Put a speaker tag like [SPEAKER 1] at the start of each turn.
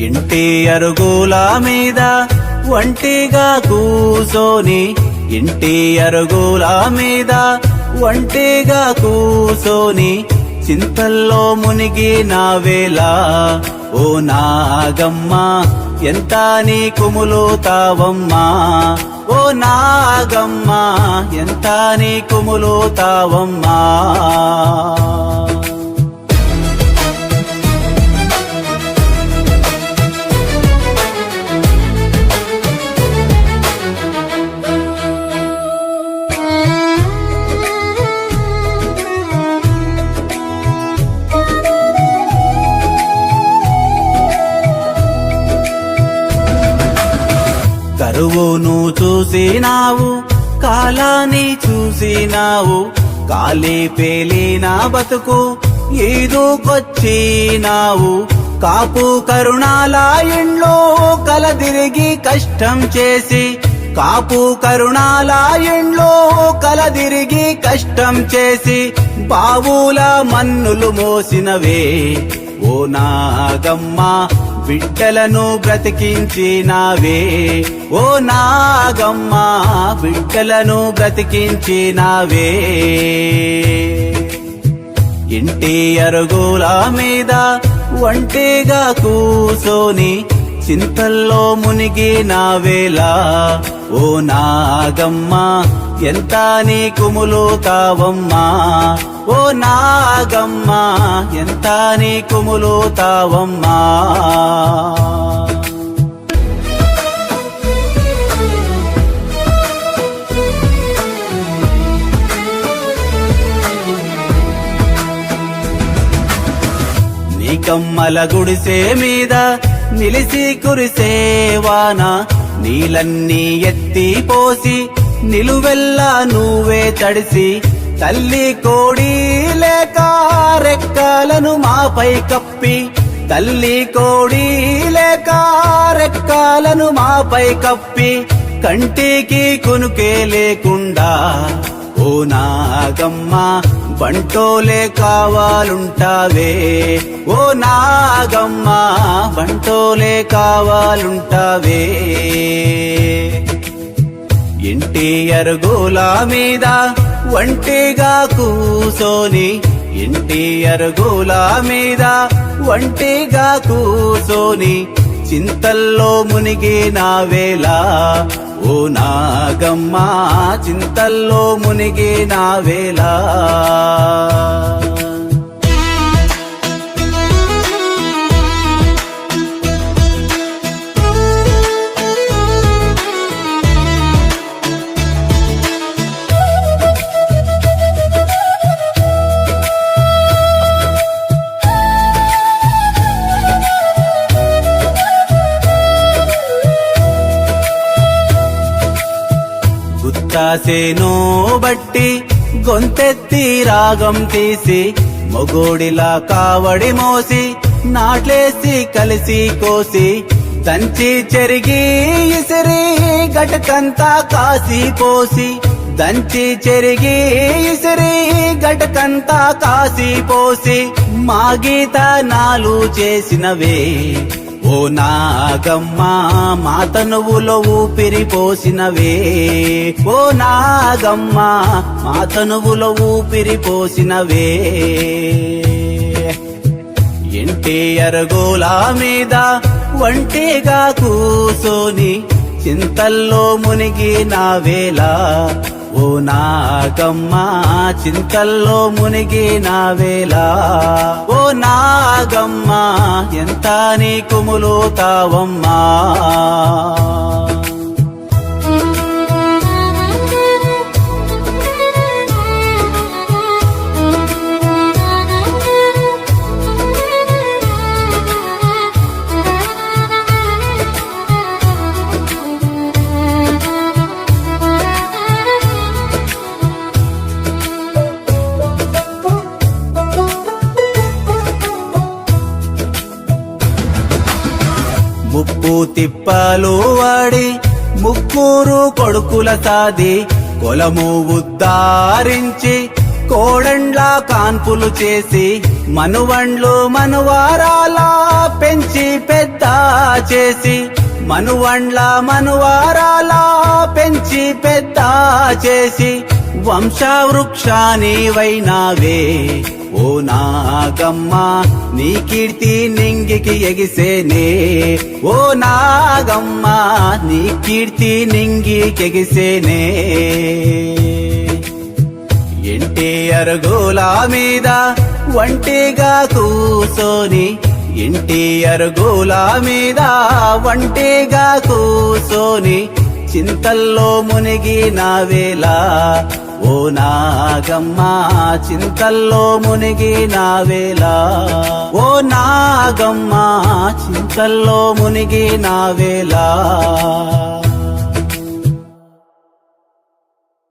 [SPEAKER 1] ఇంటి అరుగుల మీద ఒంటిగా కూసోని, ఇంటి అరుగుల మీద ఒంటిగా కూసోని చింతల్లో మునిగిన వేళ ఓ నాగమ్మ ఎంత నీ కుములుతావమ్మా, ఓ నాగమ్మ ఎంత నీ కుములుతావమ్మా. కరువును చూసినావు, కాలాన్ని చూసినావు, కాలి పేలిన బతుకు ఈదుకొచ్చినావు. కాపు కరుణాల ఇండ్లో కలదిరిగి కష్టం చేసి, కాపు కరుణాల ఇండ్లో కలదిరిగి కష్టం చేసి బావుల మన్నులు మోసినవే ఓ నాగమ్మ బిడ్డలను బ్రతికించినావే, ఓ నాగమ్మ బిడ్డలను బ్రతికించినావే. ఇంటి అరుగుల మీద ఒంటిగా కూసోని చింతల్లో మునిగిన వేళ ఓ నాగమ్మ ఎంత నీ కుములుతావమ్మా, ఓ నాగమ్మ ఎంత నీ కుములుతావమ్మా. నీ కమ్మల గుడిసే మీద నిలిసి కురిసేవాన నీలన్నీ ఎత్తిపోసి నిలువెల్లా నువ్వే తడిసి, తల్లి కోడి లేక రెక్కలను మాపై కప్పి, తల్లి కోడి లేక రెక్కలను మాపై కప్పి కంటికి కునుకే లేకుండా ఓ నాగమ్మ బంటోలే కావాలుంటావే, ఓ నాగమ్మ బంటోలే కావాలుంటావే. ఇంటి అరుగుల మీద ఒంటిగా కూసోని, ఇంటి అరుగుల మీద ఒంటిగా కూసోని చింతల్లో మునిగిన వేళ ఓ నాగమ్మ చింతల్లో మునిగిన వేళ. గుత్తాసేనో బట్టి గొంతెత్తి రాగం తీసి, మొగోడిలా కావడి మోసి నాట్లేసి కలిసి కోసి, దంచి చెరిగి ఇసిరి గటకంతా కాసి పోసి, దంచి చెరిగి ఇసిరి గటకంతా కాసి పోసి మా గీత నాలు చేసినవే ఓ నాగమ్మ మా తనువులో ఊపిరి పోసినవే, ఓ నాగమ్మ మా తనువులో ఊపిరి పోసినవే. ఇంటి అరుగుల మీద ఒంటిగా కూసోని చింతల్లో మునిగిన వేళ ఓ నాగమ్మ చింతల్లో మునిగిన వేళ ఓ నాగమ్మ ఎంత నీ కుములుతావమ్మా. ముప్పు తిప్పలు వాడి ముగ్గురు కొడుకుల సాది, కొలము ఉద్దారించి కోడండ్లా కాన్పులు చేసి మనువండ్లు మనువారాల పెంచి పెద్ద చేసి మనువండ్ల మనువారాల పెంచి పెద్ద చేసి వంశవృక్షాని వైనావే ఓ నాగమ్మ నీ కీర్తి నింగికి ఎగిసేనే ఓ నాగమ్మ నీ కీర్తి నింగికి ఎగిసేనే ఎన్టీఆర్ గోల మీద ఒంటిగా కూసోని ఎన్టీఆర్ గోల మీద ఒంటిగా కూసోని చింతల్లో మునిగినావేలా ఓ నాగమ్మ చింతల్లో మునిగినావేలా ఓ నాగమ్మ చింతల్లో మునిగినావేలా